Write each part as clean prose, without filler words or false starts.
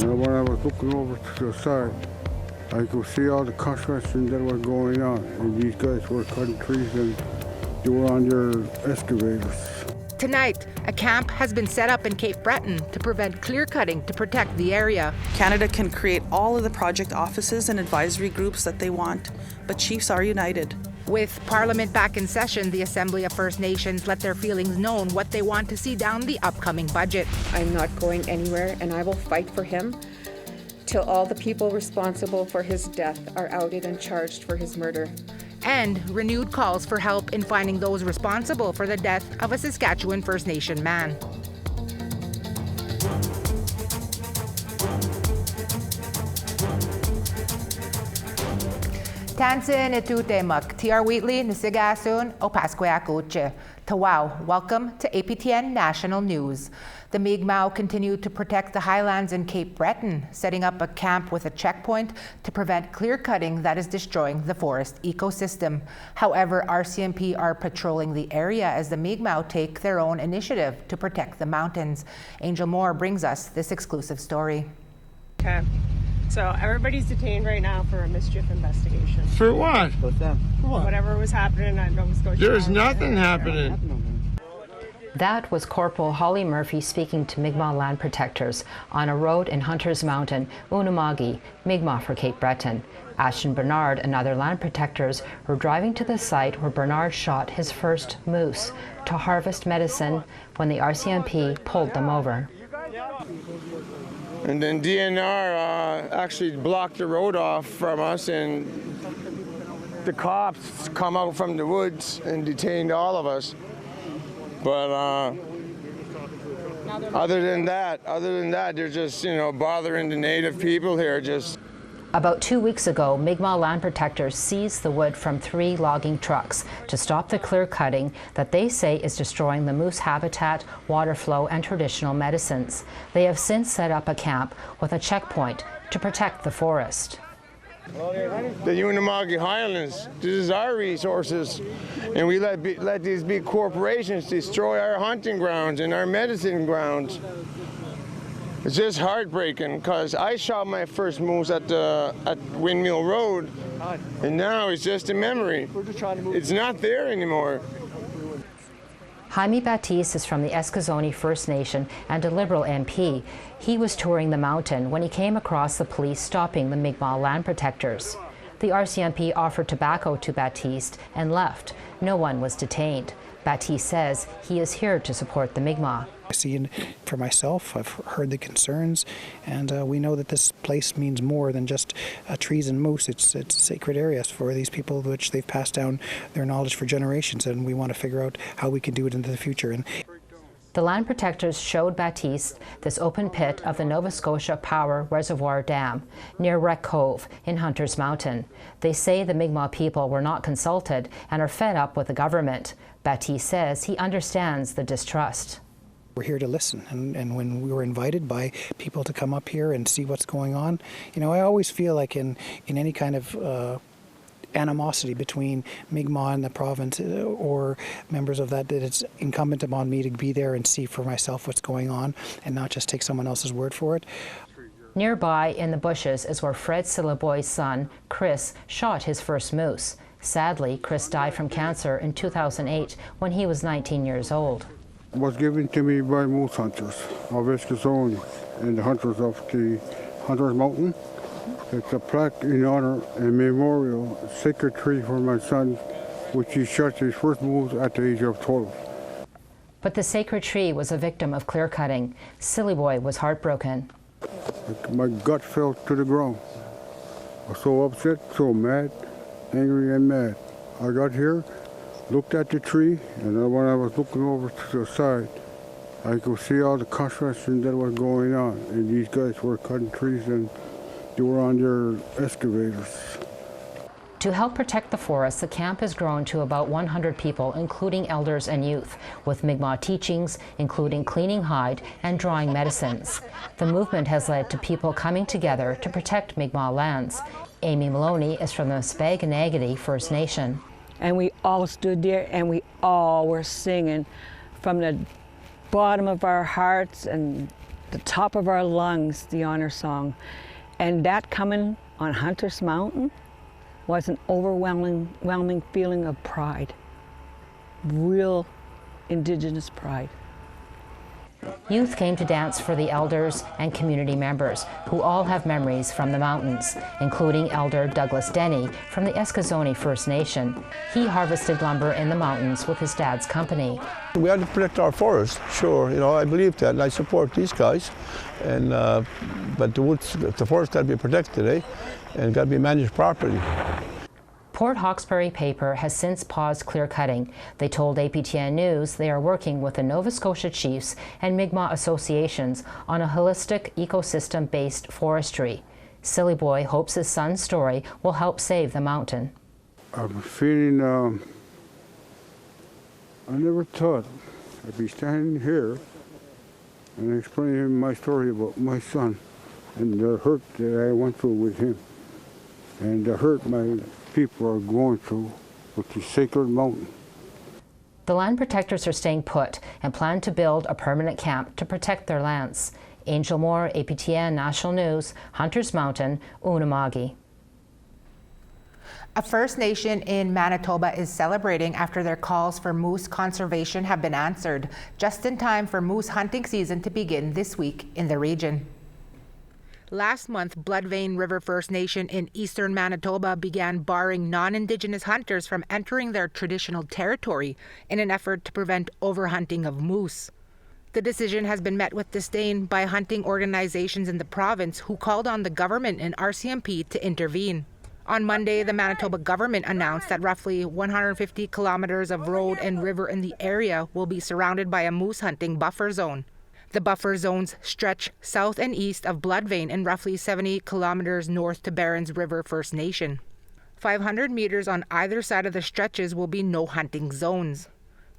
And when I was looking over to the side, I could see all the construction that was going on. And these guys were cutting trees and they were on their excavators. Tonight, a camp has been set up in Cape Breton to prevent clear-cutting to protect the area. Canada can create all of the project offices and advisory groups that they want, but chiefs are united. With Parliament back in session, the Assembly of First Nations let their feelings known what they want to see down the upcoming budget. I'm not going anywhere, and I will fight for him till all the people responsible for his death are outed and charged for his murder. And renewed calls for help in finding those responsible for the death of a Saskatchewan First Nation man. Tansin itutemak, TR Wheatley, Nisigasun, Opasqueakuche. Tawau, welcome to APTN National News. The Mi'kmaq continue to protect the highlands in Cape Breton, setting up a camp with a checkpoint to prevent clear-cutting that is destroying the forest ecosystem. However, RCMP are patrolling the area as the Mi'kmaq take their own initiative to protect the mountains. Angel Moore brings us this exclusive story. Okay. So everybody's detained right now for a mischief investigation. For what? What's that? For what? Whatever was happening at Nova Scotia. There's nothing happening. That was Corporal Holly Murphy speaking to Mi'kmaq land protectors on a road in Hunters Mountain, Unamagi, Mi'kmaq for Cape Breton. Ashton Bernard and other land protectors were driving to the site where Bernard shot his first moose to harvest medicine when the RCMP pulled them over. And then DNR actually blocked the road off from us, and the cops come out from the woods and detained all of us. But other than that, they're just, bothering the native people here. About 2 weeks ago, Mi'kmaq land protectors seized the wood from 3 logging trucks to stop the clear cutting that they say is destroying the moose habitat, water flow, and traditional medicines. They have since set up a camp with a checkpoint to protect the forest. The Unamagi highlands, this is our resources, and we let these big corporations destroy our hunting grounds and our medicine grounds. It's just heartbreaking, because I shot my first moose at Windmill Road, and now it's just a memory. It's not there anymore. Jaime Baptiste is from the Eskazoni First Nation and a Liberal MP. He was touring the mountain when he came across the police stopping the Mi'kmaq land protectors. The RCMP offered tobacco to Baptiste and left. No one was detained. Baptiste says he is here to support the Mi'kmaq. I see it for myself. I've heard the concerns, and we know that this place means more than just trees and moose. It's sacred areas for these people, which they've passed down their knowledge for generations, and we want to figure out how we can do it into the future. And the land protectors showed Baptiste this open pit of the Nova Scotia Power Reservoir Dam near Wreck Cove in Hunters Mountain. They say the Mi'kmaq people were not consulted and are fed up with the government. Baptiste says he understands the distrust. We're here to listen, and when we were invited by people to come up here and see what's going on, I always feel like in any kind of animosity between Mi'kmaq and the province or members of that it's incumbent upon me to be there and see for myself what's going on and not just take someone else's word for it. Nearby in the bushes is where Fred Siliboy's son, Chris, shot his first moose. Sadly, Chris died from cancer in 2008 when he was 19 years old. It was given to me by moose hunters of Eskazoni and the hunters of the Hunters Mountain. It's a plaque in honor and memorial, sacred tree for my son, which he shot his first moose at the age of 12. But the sacred tree was a victim of clear cutting. Siliboy was heartbroken. My gut fell to the ground. I was so upset, so mad, angry and mad. I got here, looked at the tree, and then when I was looking over to the side, I could see all the construction that was going on. And these guys were cutting trees and they were on their excavators. To help protect the forest, the camp has grown to about 100 people, including elders and youth, with Mi'kmaq teachings, including cleaning hide and drawing medicines. The movement has led to people coming together to protect Mi'kmaq lands. Amy Maloney is from the Spaganagity First Nation. And we all stood there and we all were singing from the bottom of our hearts and the top of our lungs, the honor song. And that coming on Hunter's Mountain was an overwhelming feeling of pride, real Indigenous pride. Youth came to dance for the elders and community members, who all have memories from the mountains, including Elder Douglas Denny from the Eskazoni First Nation. He harvested lumber in the mountains with his dad's company. We have to protect our forest, sure. I believe that, and I support these guys. And but the forest got to be protected, and got to be managed properly. Port Hawkesbury Paper has since paused clear cutting. They told APTN News they are working with the Nova Scotia Chiefs and Mi'kmaq associations on a holistic ecosystem-based forestry. Silly Boy hopes his son's story will help save the mountain. I'm feeling, I never thought I'd be standing here and explaining my story about my son and the hurt that I went through with him and the hurt my people are going through with the sacred mountain. The land protectors are staying put and plan to build a permanent camp to protect their lands. Angel Moore, APTN National News, Hunters Mountain, Unama'ki. A First Nation in Manitoba is celebrating after their calls for moose conservation have been answered, just in time for moose hunting season to begin this week in the region. Last month, Bloodvein River First Nation in eastern Manitoba began barring non-indigenous hunters from entering their traditional territory in an effort to prevent overhunting of moose. The decision has been met with disdain by hunting organizations in the province who called on the government and RCMP to intervene. On Monday, the Manitoba government announced that roughly 150 kilometers of road and river in the area will be surrounded by a moose hunting buffer zone. The buffer zones stretch south and east of Bloodvein and roughly 70 kilometers north to Barons River First Nation. 500 meters on either side of the stretches will be no hunting zones.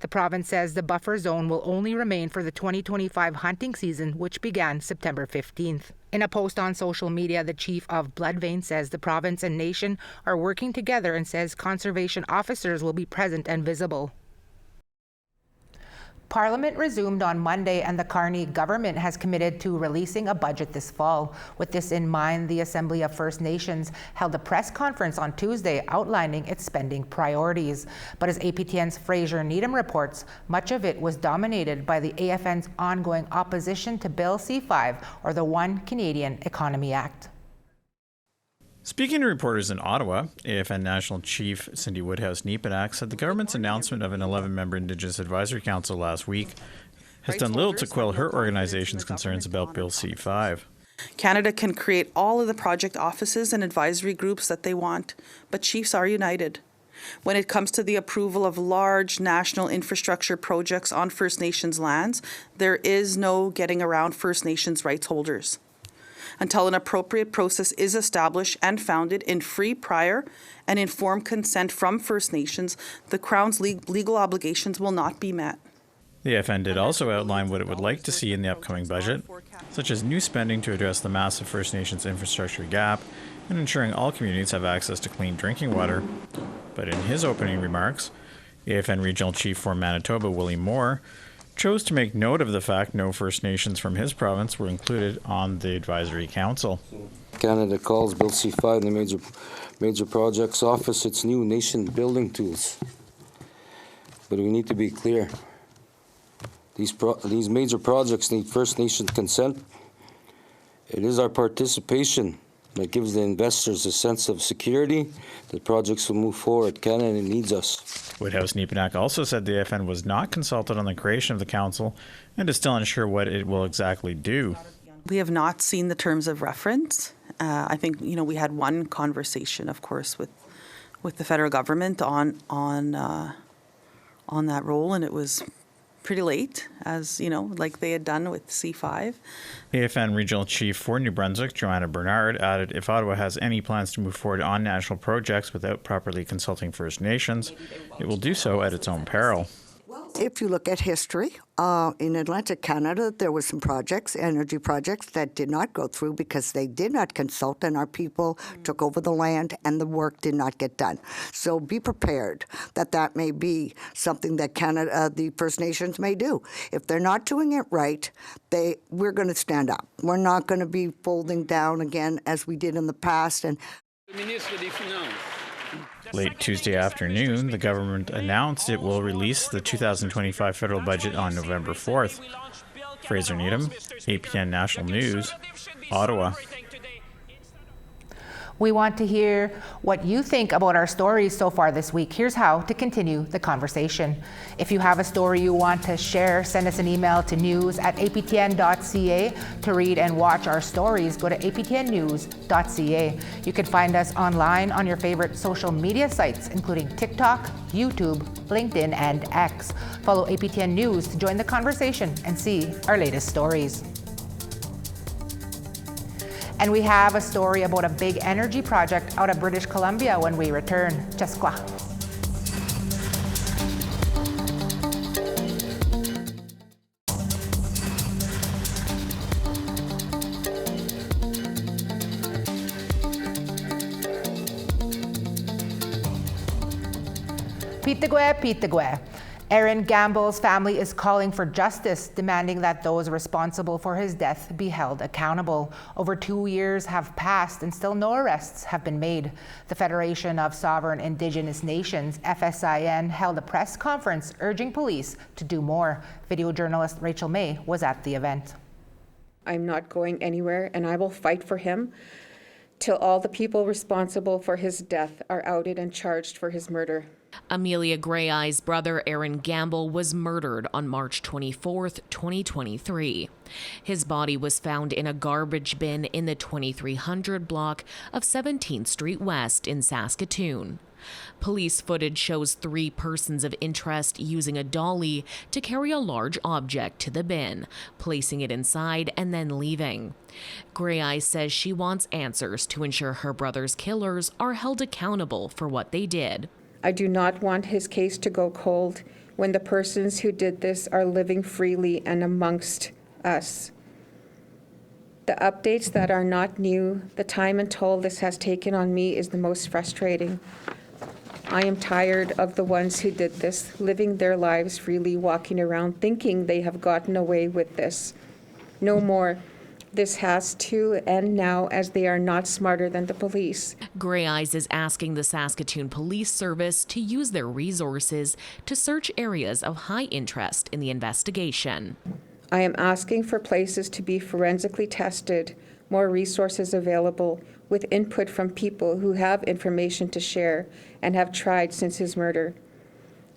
The province says the buffer zone will only remain for the 2025 hunting season, which began September 15th. In a post on social media, the chief of Bloodvein says the province and nation are working together and says conservation officers will be present and visible. Parliament resumed on Monday and the Carney government has committed to releasing a budget this fall. With this in mind, the Assembly of First Nations held a press conference on Tuesday outlining its spending priorities. But as APTN's Fraser Needham reports, much of it was dominated by the AFN's ongoing opposition to Bill C-5, or the One Canadian Economy Act. Speaking to reporters in Ottawa, AFN National Chief Cindy Woodhouse-Nepenak said the government's announcement of an 11-member Indigenous Advisory Council last week has done little to quell her organization's concerns about Bill C-5. Canada can create all of the project offices and advisory groups that they want, but chiefs are united. When it comes to the approval of large national infrastructure projects on First Nations lands, there is no getting around First Nations rights holders. Until an appropriate process is established and founded in free, prior, and informed consent from First Nations, the Crown's legal obligations will not be met. The AFN did also outline what it would like to see in the upcoming budget, such as new spending to address the massive First Nations infrastructure gap and ensuring all communities have access to clean drinking water. But in his opening remarks, AFN Regional Chief for Manitoba, Willie Moore, chose to make note of the fact no First Nations from his province were included on the Advisory Council. Canada calls Bill C-5 the Major Projects Office its new nation building tools. But we need to be clear. These major projects need First Nation consent. It is our participation that gives the investors a sense of security that projects will move forward. Canada needs us. Woodhouse-Nepenak also said the AFN was not consulted on the creation of the council and is still unsure what it will exactly do. We have not seen the terms of reference. I think we had one conversation, of course, with the federal government on that role, and it was pretty late, as like they had done with C-5. AFN Regional Chief for New Brunswick, Joanna Bernard, added if Ottawa has any plans to move forward on national projects without properly consulting First Nations, it will do so at its own peril. If you look at history, In Atlantic Canada, there were some projects, energy projects, that did not go through because they did not consult and our people took over the land and the work did not get done. So be prepared that that may be something that Canada, the First Nations may do. If they're not doing it right, we're going to stand up. We're not going to be folding down again as we did in the past. And Late Tuesday afternoon, the government announced it will release the 2025 federal budget on November 4th. Fraser Needham, APTN National News, Ottawa. We want to hear what you think about our stories so far this week. Here's how to continue the conversation. If you have a story you want to share, send us an email to news@aptn.ca. To read and watch our stories, go to aptnnews.ca. You can find us online on your favorite social media sites, including TikTok, YouTube, LinkedIn, and X. Follow APTN News to join the conversation and see our latest stories. And we have a story about a big energy project out of British Columbia when we return. Cheskwa. Pitagwe. Aaron Gamble's family is calling for justice, demanding that those responsible for his death be held accountable. Over 2 years have passed and still no arrests have been made. The Federation of Sovereign Indigenous Nations, FSIN, held a press conference urging police to do more. Video journalist Rachel May was at the event. I'm not going anywhere, and I will fight for him till all the people responsible for his death are outed and charged for his murder. Amelia Grey-Eye's brother Aaron Gamble was murdered on March 24th, 2023. His body was found in a garbage bin in the 2300 block of 17th Street West in Saskatoon. Police footage shows 3 persons of interest using a dolly to carry a large object to the bin, placing it inside and then leaving. Grey-Eye says she wants answers to ensure her brother's killers are held accountable for what they did. I do not want his case to go cold when the persons who did this are living freely and amongst us. The updates that are not new, the time and toll this has taken on me is the most frustrating. I am tired of the ones who did this, living their lives freely, walking around thinking they have gotten away with this. No more. This has to end now, as they are not smarter than the police. Grey-Eyes is asking the Saskatoon Police Service to use their resources to search areas of high interest in the investigation. I am asking for places to be forensically tested, more resources available, with input from people who have information to share and have tried since his murder.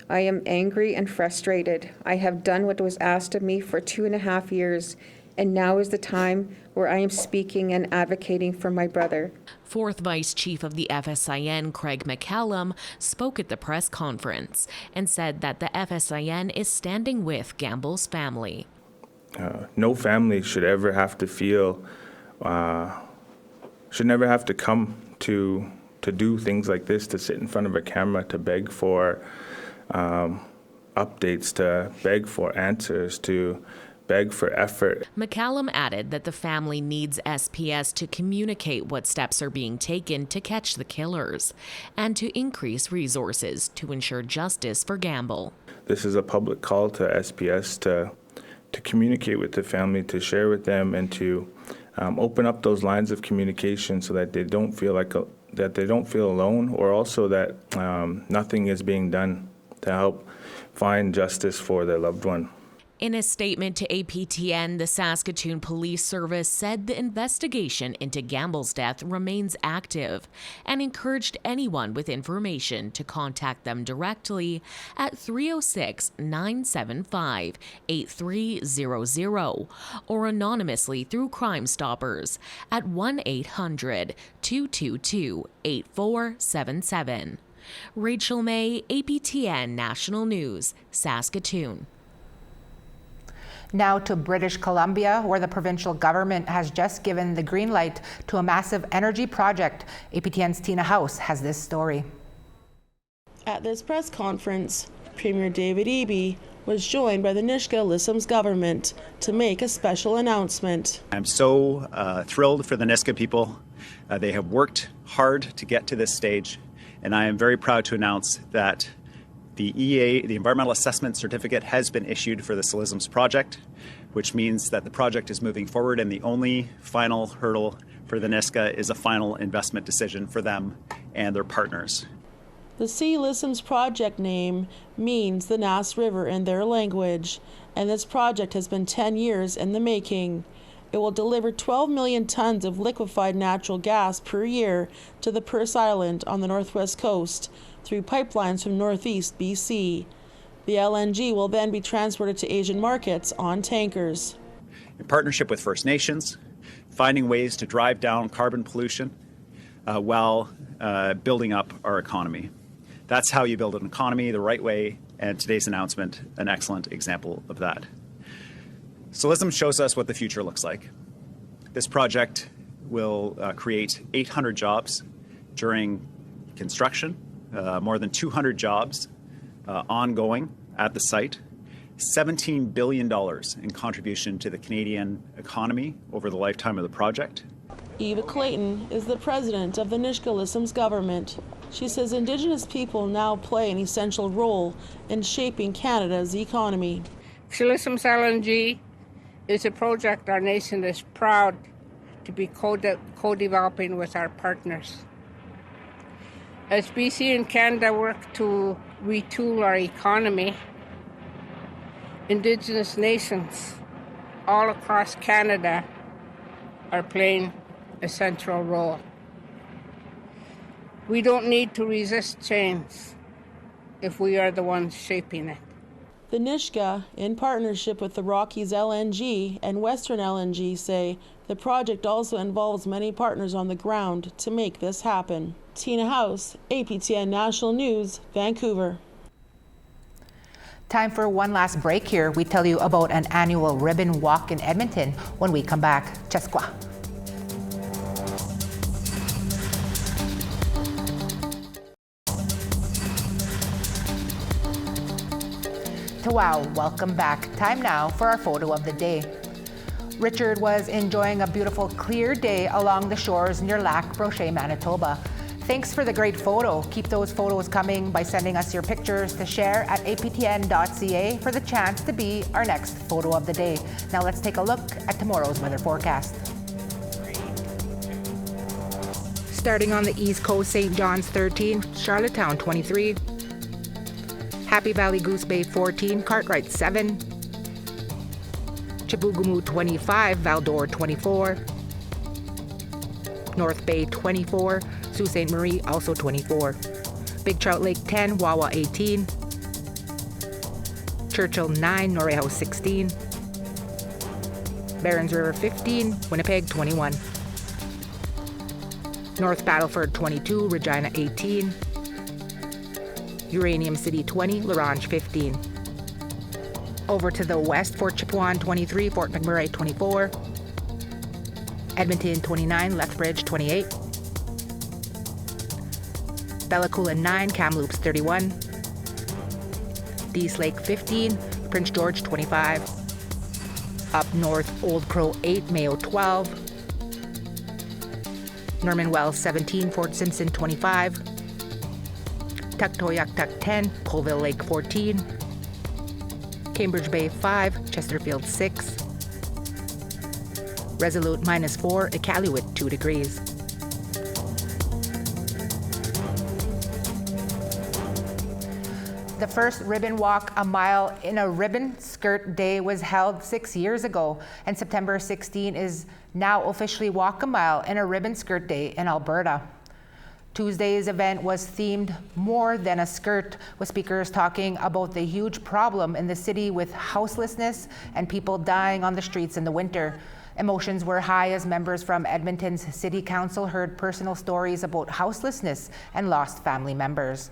I am angry and frustrated. I have done what was asked of me for 2.5 years, and now is the time where I am speaking and advocating for my brother. 4th Vice Chief of the FSIN, Craig McCallum, spoke at the press conference and said that the FSIN is standing with Gamble's family. No family should ever have to feel, should never have to come to do things like this, to sit in front of a camera, to beg for updates, to beg for answers, to beg for effort. McCallum added that the family needs SPS to communicate what steps are being taken to catch the killers and to increase resources to ensure justice for Gamble. This is a public call to SPS to communicate with the family, to share with them, and to open up those lines of communication so that they don't feel alone, or also that nothing is being done to help find justice for their loved one. In a statement to APTN, the Saskatoon Police Service said the investigation into Gamble's death remains active and encouraged anyone with information to contact them directly at 306-975-8300 or anonymously through Crime Stoppers at 1-800-222-8477. Rachel May, APTN National News, Saskatoon. Now to British Columbia, where the provincial government has just given the green light to a massive energy project. APTN's Tina House has this story. At this press conference, Premier David Eby was joined by the Nisga'a-Lissam's government to make a special announcement. I'm so thrilled for the Nisga'a people. They have worked hard to get to this stage, and I am very proud to announce that the EA, the Environmental Assessment Certificate, has been issued for the Lissam's project, which means that the project is moving forward, and the only final hurdle for the Nisga'a is a final investment decision for them and their partners. The Lissam's project name means the Nass River in their language, and this project has been 10 years in the making. It will deliver 12 million tons of liquefied natural gas per year to the Perce Island on the northwest coast through pipelines from northeast BC. The LNG will then be transported to Asian markets on tankers. In partnership with First Nations, finding ways to drive down carbon pollution while building up our economy. That's how you build an economy the right way, and today's announcement, an excellent example of that. Lissam's shows us what the future looks like. This project will create 800 jobs during construction, more than 200 jobs ongoing at the site, $17 billion in contribution to the Canadian economy over the lifetime of the project. Eva Clayton is the president of the Nisga'a-Lissam's government. She says Indigenous people now play an essential role in shaping Canada's economy. Lissam's LNG is a project our nation is proud to be co-developing with our partners. As BC and Canada work to retool our economy, Indigenous nations all across Canada are playing a central role. We don't need to resist change if we are the ones shaping it. The Nisga'a, in partnership with the Rockies LNG and Western LNG, say the project also involves many partners on the ground to make this happen. Tina House, APTN National News, Vancouver. Time for one last break here. We tell you about an annual ribbon walk in Edmonton when we come back. Cheskwa. Wow, welcome back. Time now for our photo of the day. Richard was enjoying a beautiful clear day along the shores near Lac Brochet, Manitoba. Thanks for the great photo. Keep those photos coming by sending us your pictures to share at aptn.ca for the chance to be our next photo of the day. Now let's take a look at tomorrow's weather forecast. Starting on the East Coast, St. John's 13, Charlottetown 23, Happy Valley Goose Bay 14, Cartwright 7, Chibougamau 25, Val-d'Or 24, North Bay 24, Sault Ste. Marie also 24, Big Trout Lake 10, Wawa 18, Churchill 9, Norehouse 16, Barons River 15, Winnipeg 21, North Battleford 22, Regina 18, Uranium City 20, Larange 15. Over to the west, Fort Chipewyan 23, Fort McMurray 24, Edmonton 29, Lethbridge 28, Bella Coola 9, Kamloops 31, Dease Lake 15, Prince George 25, up north, Old Crow 8, Mayo 12, Norman Wells 17, Fort Simpson 25, Tuktoyaktuk 10, Colville Lake 14, Cambridge Bay 5, Chesterfield 6, Resolute -4, Iqaluit 2 degrees. The first ribbon walk a mile in a ribbon skirt day was held 6 years ago, and September 16 is now officially Walk a Mile in a Ribbon Skirt Day in Alberta. Tuesday's event was themed More Than a Skirt, with speakers talking about the huge problem in the city with houselessness and people dying on the streets in the winter. Emotions were high as members from Edmonton's City Council heard personal stories about houselessness and lost family members.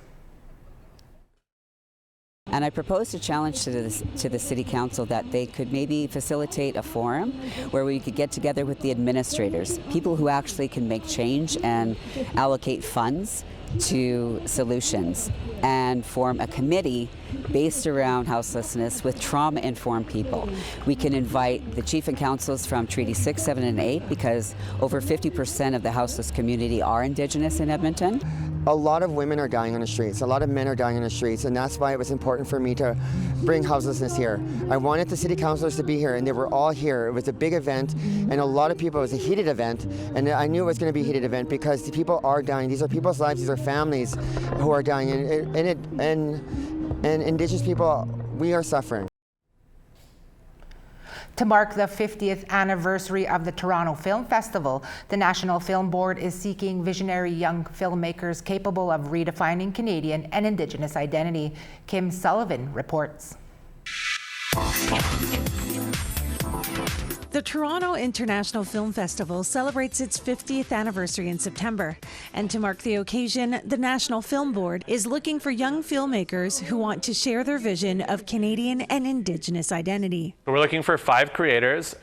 And I proposed a challenge to the City Council that they could maybe facilitate a forum where we could get together with the administrators, people who actually can make change and allocate funds to solutions and form a committee based around houselessness with trauma-informed people. We can invite the chief and councils from Treaty 6, 7, and 8 because over 50% of the houseless community are Indigenous in Edmonton. A lot of women are dying on the streets, a lot of men are dying on the streets, and that's why it was important for me to bring houselessness here. I wanted the city councilors to be here, and they were all here. It was a big event, and a lot of people, it was a heated event, and I knew it was going to be a heated event because the people are dying. These are people's lives, these are families who are dying, and Indigenous people, we are suffering. To mark the 50th anniversary of the Toronto Film Festival, the National Film Board is seeking visionary young filmmakers capable of redefining Canadian and Indigenous identity. Kim Sullivan reports. The Toronto International Film Festival celebrates its 50th anniversary in September. And to mark the occasion, the National Film Board is looking for young filmmakers who want to share their vision of Canadian and Indigenous identity. We're looking for 5 creators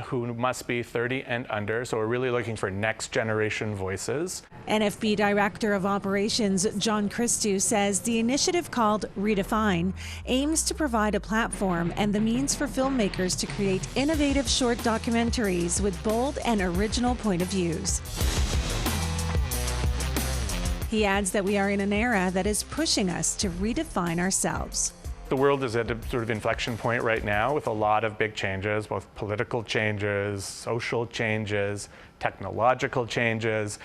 who must be 30 and under, so we're really looking for next generation voices. NFB Director of Operations John Christou says the initiative called Redefine aims to provide a platform and the means for filmmakers to create innovative short documentaries with bold and original point of views. He adds that we are in an era that is pushing us to redefine ourselves. The world is at a sort of inflection point right now with a lot of big changes, both political changes, social changes, technological changes.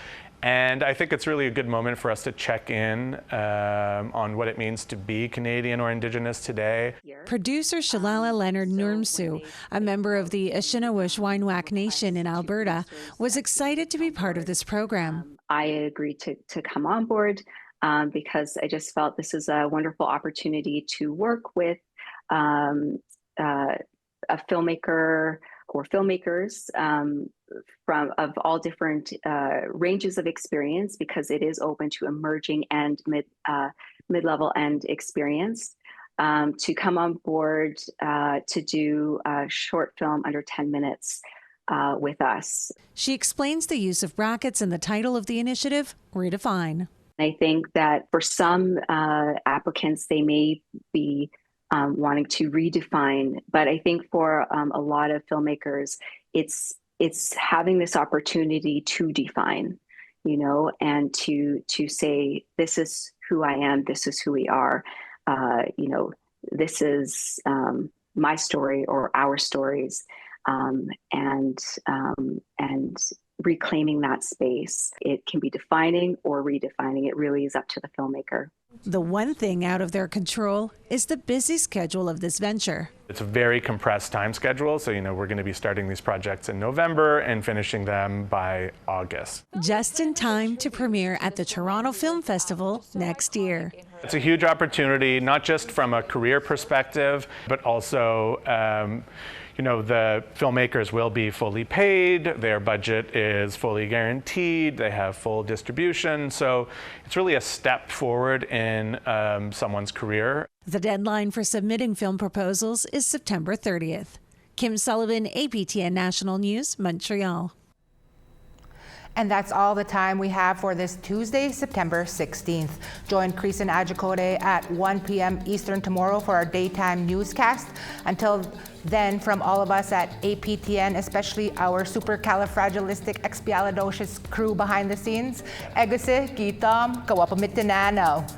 And I think it's really a good moment for us to check in on what it means to be Canadian or Indigenous today. Producer Shalala Leonard Nurmsu, a member of the Anishinaawish-Wainwak Nation in Alberta, was excited to be part of this program. I agreed to come on board because I just felt this is a wonderful opportunity to work with a filmmaker or filmmakers of all different ranges of experience, because it is open to emerging and mid-level and experienced, to come on board to do a short film under 10 minutes with us. She explains the use of brackets in the title of the initiative, Redefine. I think that for some applicants, they may be wanting to redefine, but I think for a lot of filmmakers, it's having this opportunity to define, you know, and to say, this is who I am, this is who we are, you know, this is my story or our stories, and reclaiming that space. It can be defining or redefining. It really is up to the filmmaker. The one thing out of their control is the busy schedule of this venture. It's a very compressed time schedule, so we're going to be starting these projects in November and finishing them by August. Just in time to premiere at the Toronto Film Festival next year. It's a huge opportunity, not just from a career perspective, but also the filmmakers will be fully paid, their budget is fully guaranteed, they have full distribution, so it's really a step forward in someone's career. The deadline for submitting film proposals is September 30th. Kim Sullivan, APTN National News, Montreal. And that's all the time we have for this Tuesday, September 16th. Join Chris and Ajikode at 1 p.m. Eastern tomorrow for our daytime newscast. Until then, from all of us at APTN, especially our supercalifragilisticexpialidocious crew behind the scenes, Eguse, Gitam, Kawapamittinano.